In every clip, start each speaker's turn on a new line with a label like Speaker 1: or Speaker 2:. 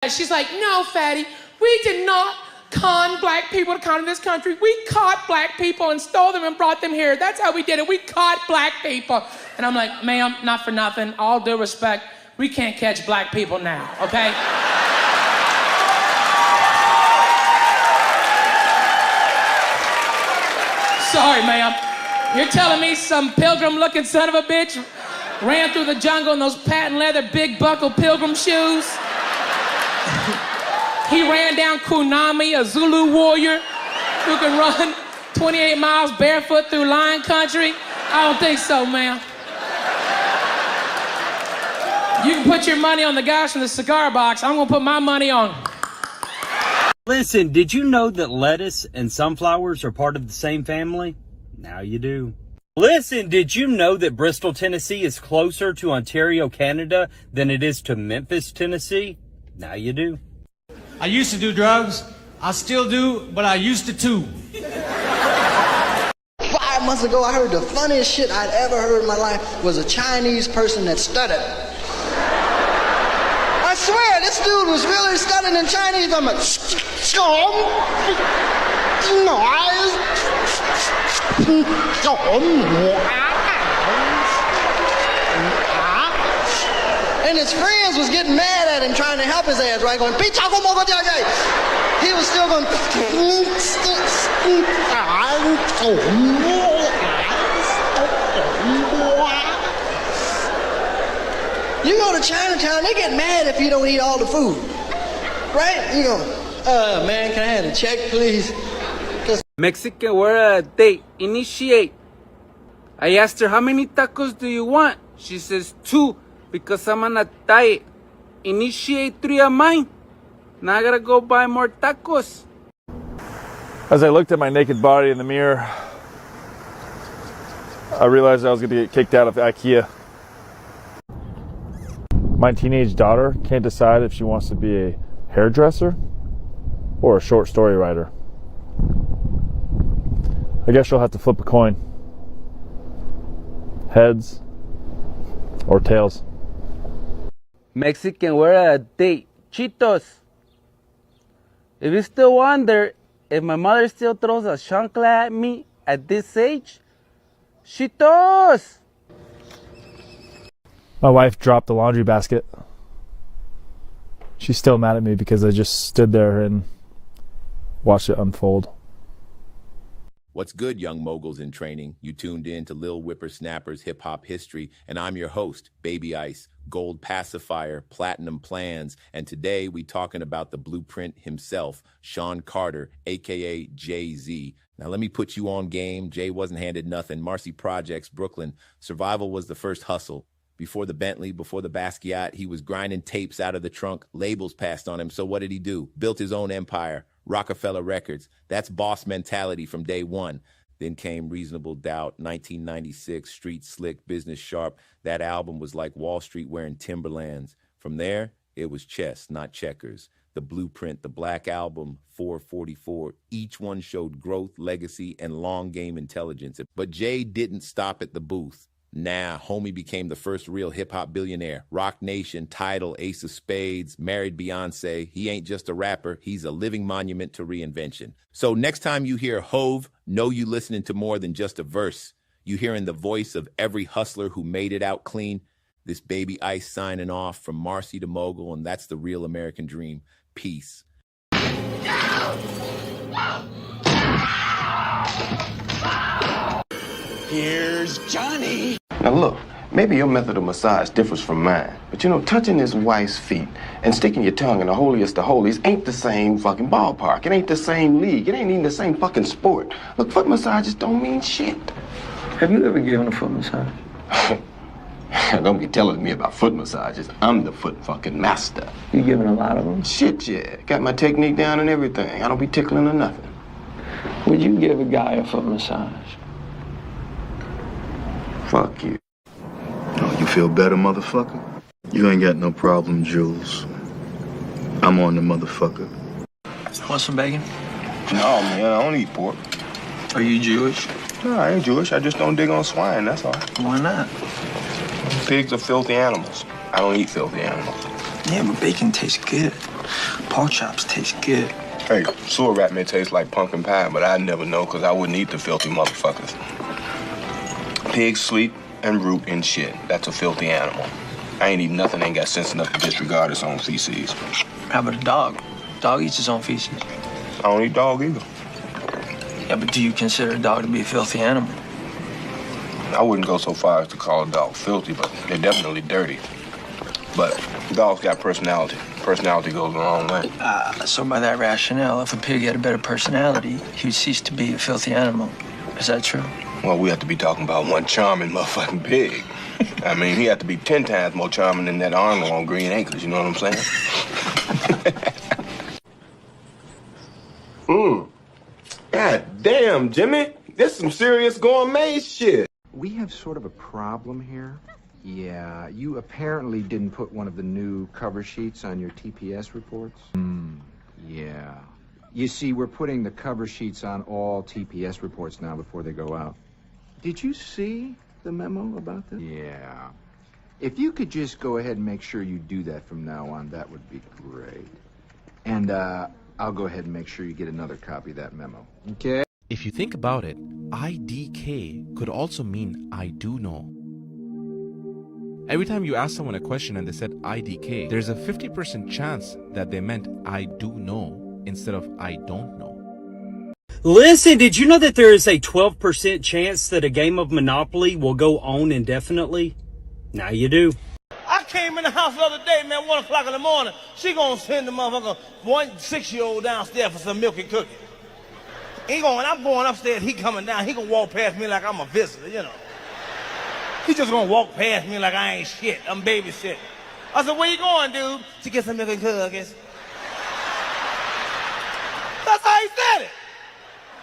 Speaker 1: She's like, no, fatty, we did not con black people to come to this country. We caught black people and stole them and brought them here. That's how we did it. We caught black people. And I'm like, ma'am, not for nothing. All due respect, we can't catch black people now, okay? Sorry, ma'am. You're telling me some pilgrim-looking son of a bitch ran through the jungle in those patent leather big buckle pilgrim shoes? He ran down Kunami, a Zulu warrior who can run 28 miles barefoot through lion country? I don't think so, ma'am. You can put your money on the guys from the cigar box. I'm gonna put my money on.
Speaker 2: Listen, did you know that lettuce and sunflowers are part of the same family? Now you do. Listen, did you know that Bristol, Tennessee is closer to Ontario, Canada than it is to Memphis, Tennessee? Now you do.
Speaker 3: I used to do drugs. I still do, but I used to too.
Speaker 4: 5 months ago, I heard the funniest shit I'd ever heard in my life was a Chinese person that stuttered. I swear, this dude was really stuttering in Chinese. I'm like, and his friends was getting mad at him, trying to help his ass, right? Going, he was still going, you go to Chinatown, they get mad if you don't eat all the food, right? You go, man, can I have a check, please?
Speaker 5: Mexican word of the day, initiate. I asked her, how many tacos do you want? She says 2, because I'm on a diet. Initiate 3 of mine. Now I gotta go buy more tacos.
Speaker 6: As I looked at my naked body in the mirror, I realized I was gonna get kicked out of IKEA. My teenage daughter can't decide if she wants to be a hairdresser or a short story writer. I guess she'll have to flip a coin. Heads or tails.
Speaker 5: Mexican word of the day, Cheetos. If you still wonder if my mother still throws a chancla at me at this age, Cheetos!
Speaker 6: My wife dropped the laundry basket. She's still mad at me because I just stood there and watched it unfold.
Speaker 7: What's good, young moguls in training? You tuned in to Lil Whipper Snappers Hip Hop History, and I'm your host, Baby Ice, Gold Pacifier, Platinum Plans, and today we talking about the blueprint himself, Sean Carter, aka Jay-Z. Now let me put you on game. Jay wasn't handed nothing. Marcy Projects, Brooklyn. Survival was the first hustle. Before the Bentley, before the Basquiat, he was grinding tapes out of the trunk. Labels passed on him. So what did he do? Built his own empire. Rockefeller Records. That's boss mentality from day one. Then came Reasonable Doubt, 1996, Street Slick, Business Sharp. That album was like Wall Street wearing Timberlands. From there, it was chess, not checkers. The Blueprint, the Black Album, 444. Each one showed growth, legacy, and long game intelligence. But Jay didn't stop at the booth. Nah, homie became the first real hip-hop billionaire. Rock Nation, Tidal, Ace of Spades, married Beyonce. He ain't just a rapper, he's a living monument to reinvention. So next time you hear Hove, know you listening to more than just a verse. You hearing the voice of every hustler who made it out clean. This Baby Ice signing off from Marcy to Mogul, and that's the real American dream. Peace.
Speaker 8: Here's Johnny.
Speaker 9: Now look, maybe your method of massage differs from mine, but you know, touching his wife's feet and sticking your tongue in the holiest of holies ain't the same fucking ballpark. It ain't the same league. It ain't even the same fucking sport. Look, foot massages don't mean shit.
Speaker 8: Have you ever given a foot massage?
Speaker 9: Don't be telling me about foot massages. I'm the foot fucking master.
Speaker 8: You giving a lot of them?
Speaker 9: Shit, yeah. Got my technique down and everything. I don't be tickling or nothing.
Speaker 8: Would you give a guy a foot massage?
Speaker 9: Fuck you.
Speaker 10: Oh, you feel better, motherfucker? You ain't got no problem, Jules. I'm on the motherfucker.
Speaker 8: Want some bacon?
Speaker 9: No, man, I don't eat pork.
Speaker 8: Are you Jewish?
Speaker 9: No, I ain't Jewish. I just don't dig on swine, that's all.
Speaker 8: Why not?
Speaker 9: Pigs are filthy animals. I don't eat filthy animals.
Speaker 8: Yeah, but bacon tastes good. Pork chops taste good.
Speaker 9: Hey, sewer rat may taste like pumpkin pie, but I'd never know because I wouldn't eat the filthy motherfuckers. Pigs sleep and root in shit. That's a filthy animal. I ain't eating nothing that ain't got sense enough to disregard its own feces.
Speaker 8: How about a dog? Dog eats his own feces.
Speaker 9: I don't eat dog either.
Speaker 8: Yeah, but do you consider a dog to be a filthy animal?
Speaker 9: I wouldn't go so far as to call a dog filthy, but they're definitely dirty. But dogs got personality. Personality goes a long way.
Speaker 8: So by that rationale, if a pig had a better personality, he would cease to be a filthy animal. Is that true?
Speaker 9: Well, we have to be talking about one charming motherfucking pig. I mean, he had to be 10 times more charming than that Arnold on Green Acres, you know what I'm saying? God damn, Jimmy. This some serious gourmet shit.
Speaker 11: We have sort of a problem here. Yeah, you apparently didn't put one of the new cover sheets on your TPS reports. Yeah. You see, we're putting the cover sheets on all TPS reports now before they go out. Did you see the memo about this? Yeah. If you could just go ahead and make sure you do that from now on, that would be great. And I'll go ahead and make sure you get another copy of that memo. Okay?
Speaker 12: If you think about it, IDK could also mean I do know. Every time you ask someone a question and they said IDK, there's a 50% chance that they meant I do know instead of I don't know.
Speaker 2: Listen, did you know that there is a 12% chance that a game of Monopoly will go on indefinitely? Now you do.
Speaker 13: I came in the house the other day, man, 1 o'clock in the morning. She gonna send the motherfucker 1 6-year-old downstairs for some milk and cookies. I'm going upstairs, he coming down, he gonna walk past me like I'm a visitor, you know. He just gonna walk past me like I ain't shit, I'm babysitting. I said, where you going, dude? To get some milk and cookies. That's how he said it.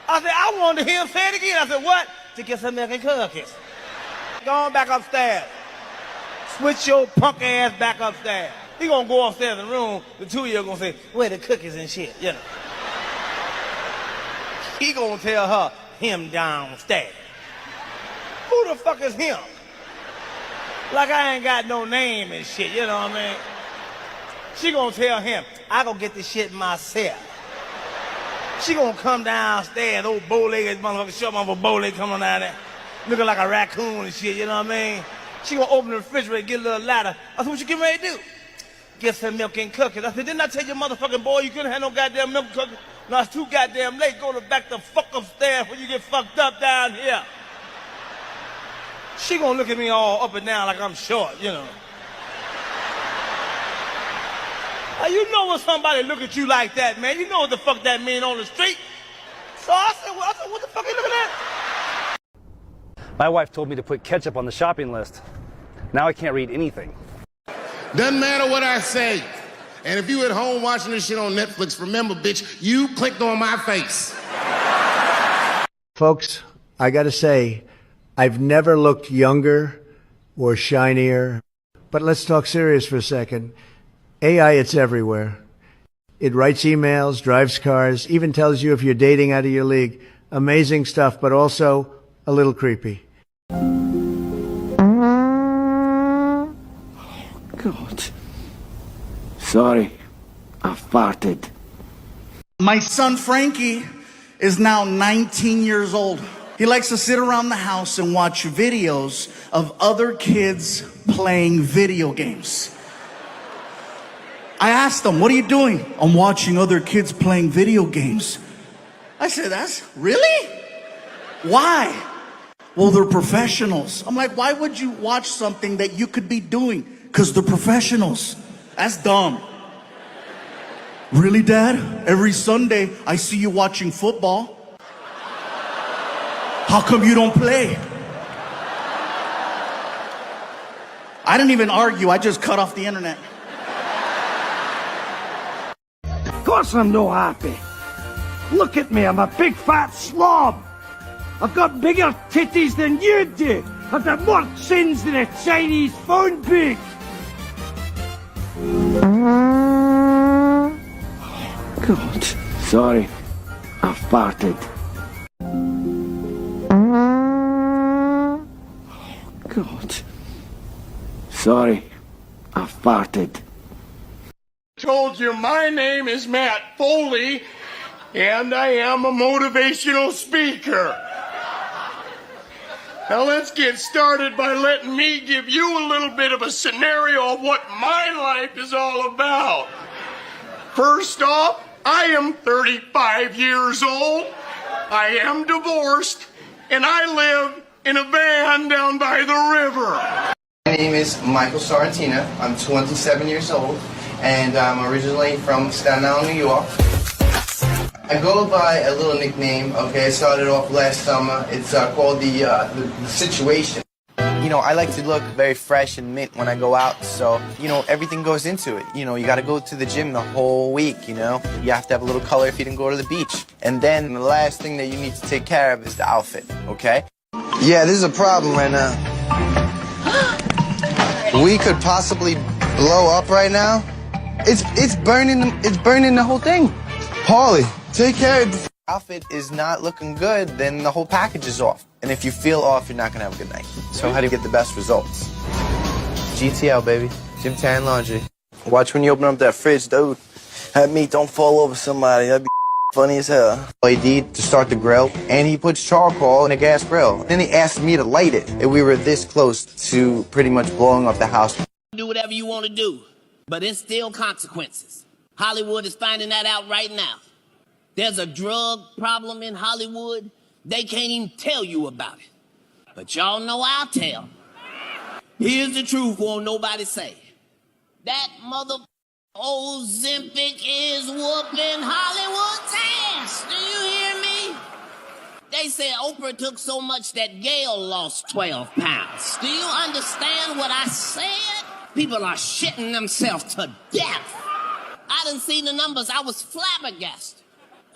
Speaker 13: I said, I wanted to hear him say it again. I said, what? To get some milk and cookies. Go on back upstairs. Switch your punk ass back upstairs. He gonna go upstairs in the room, the 2-year-old gonna say, where the cookies and shit, you know. He gonna tell her, him downstairs. Who the fuck is him? Like I ain't got no name and shit, you know what I mean? She gonna tell him, I gonna get this shit myself. She gonna come downstairs, old bow-legged motherfucker, short motherfucker bow-leg coming down there, looking like a raccoon and shit, you know what I mean? She gonna open the refrigerator, get a little ladder. I said, what you getting ready to do? Get some milk and cookies. I said, didn't I tell your motherfucking boy you couldn't have no goddamn milk and cookies? No, it's too goddamn late. Go to back the fuck upstairs when you get fucked up down here. She gonna look at me all up and down like I'm short, you know. Now, you know when somebody look at you like that, man, you know what the fuck that mean on the street. So I said, what the fuck are you looking at?
Speaker 14: My wife told me to put ketchup on the shopping list. Now I can't read anything.
Speaker 15: Doesn't matter what I say. And if you at home watching this shit on Netflix, remember, bitch, you clicked on my face.
Speaker 16: Folks, I gotta say, I've never looked younger or shinier. But let's talk serious for a second. AI, it's everywhere. It writes emails, drives cars, even tells you if you're dating out of your league. Amazing stuff, but also a little creepy.
Speaker 17: God. Sorry, I farted.
Speaker 18: My son Frankie is now 19 years old. He likes to sit around the house and watch videos of other kids playing video games. I asked him, what are you doing? I'm watching other kids playing video games. I said, that's really? Why? Well, they're professionals. I'm like, why would you watch something that you could be doing? Because they're professionals. That's dumb. Really, Dad? Every Sunday, I see you watching football. How come you don't play? I didn't even argue. I just cut off the internet.
Speaker 17: Of course I'm no happy. Look at me, I'm a big fat slob. I've got bigger titties than you do. I've got more chins than a Chinese phone book. God, sorry, I farted. God, sorry, I farted.
Speaker 15: told you, my name is Matt Foley, and I am a motivational speaker. Now let's get started by letting me give you a little bit of a scenario of what my life is all about. First off, I am 35 years old, I am divorced, and I live in a van down by the river.
Speaker 19: My name is Michael Sorrentina. I'm 27 years old, and I'm originally from Staten Island, New York. I go by a little nickname, okay? I started off last summer. It's called the Situation. You know, I like to look very fresh and mint when I go out, so, you know, everything goes into it. You know, you gotta go to the gym the whole week, you know? You have to have a little color if you didn't go to the beach. And then the last thing that you need to take care of is the outfit, okay? Yeah, this is a problem right now. We could possibly blow up right now. It's burning the whole thing. Paulie, take care of it. Outfit is not looking good, then the whole package is off. And if you feel off, you're not gonna have a good night. So how do you get the best results? GTL, baby. Gym Tan Laundry. Watch when you open up that fridge, dude. That meat don't fall over somebody. That'd be funny as hell. LED to start the grill, and he puts charcoal in a gas grill. Then he asked me to light it, and we were this close to pretty much blowing up the house.
Speaker 20: Do whatever you want to do, but it's still consequences. Hollywood is finding that out right now. There's a drug problem in Hollywood. They can't even tell you about it. But y'all know I'll tell. Here's the truth, won't nobody say. That mother Ozempic is whooping Hollywood's ass. Do you hear me? They said Oprah took so much that Gail lost 12 pounds. Do you understand what I said? People are shitting themselves to death. I done seen the numbers. I was flabbergasted.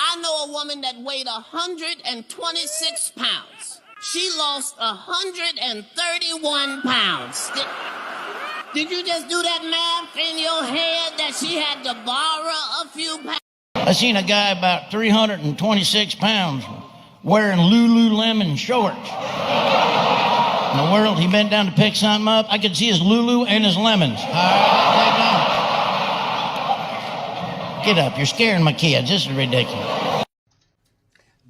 Speaker 20: I know a woman that weighed 126 pounds. She lost 131 pounds. Did you just do that math in your head that she had to borrow a few pounds?
Speaker 21: I seen a guy about 326 pounds wearing Lululemon shorts. In the world, he bent down to pick something up. I could see his Lulu and his lemons. All right, get up. You're scaring my kids. This is ridiculous.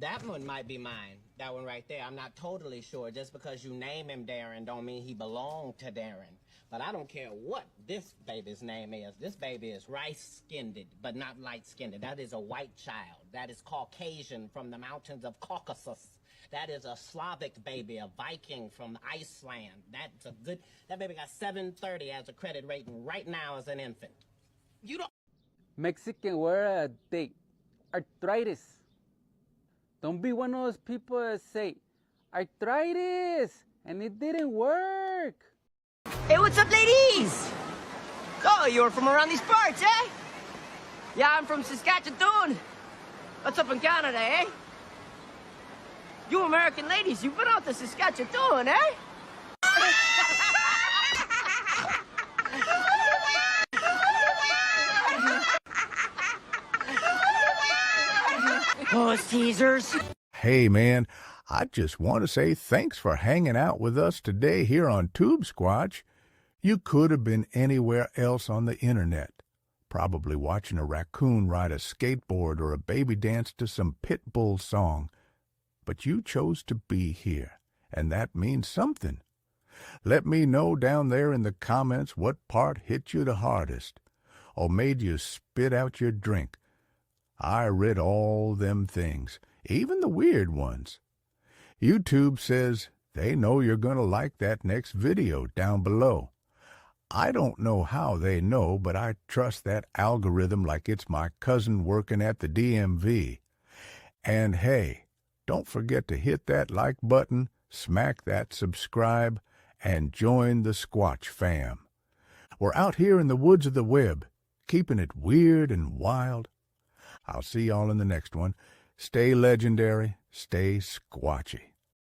Speaker 20: That one might be mine. That one right there. I'm not totally sure. Just because you name him Darren don't mean he belonged to Darren. But I don't care what this baby's name is. This baby is rice-skinned, but not light-skinned. That is a white child. That is Caucasian from the mountains of Caucasus. That is a Slavic baby, a Viking from Iceland. That's a good... That baby got 730 as a credit rating right now as an infant. You don't...
Speaker 5: Mexican word of the day, arthritis. Don't be one of those people that say, arthritis, and it didn't work.
Speaker 22: Hey, what's up, ladies? Oh, you're from around these parts, eh? Yeah, I'm from Saskatchewan. That's up in Canada, eh? You American ladies, you've been out to Saskatchewan, eh?
Speaker 17: Oh, Caesars.
Speaker 23: Hey, man, I just want to say thanks for hanging out with us today here on Tubesquatch. You could have been anywhere else on the internet, probably watching a raccoon ride a skateboard or a baby dance to some pit bull song. But you chose to be here, and that means something. Let me know down there in the comments what part hit you the hardest, or made you spit out your drink. I read all them things, even the weird ones. YouTube says they know you're going to like that next video down below. I don't know how they know, but I trust that algorithm like it's my cousin working at the DMV. And hey, don't forget to hit that like button, smack that subscribe, and join the Squatch fam. We're out here in the woods of the web, keeping it weird and wild. I'll see y'all in the next one. Stay legendary, stay squatchy.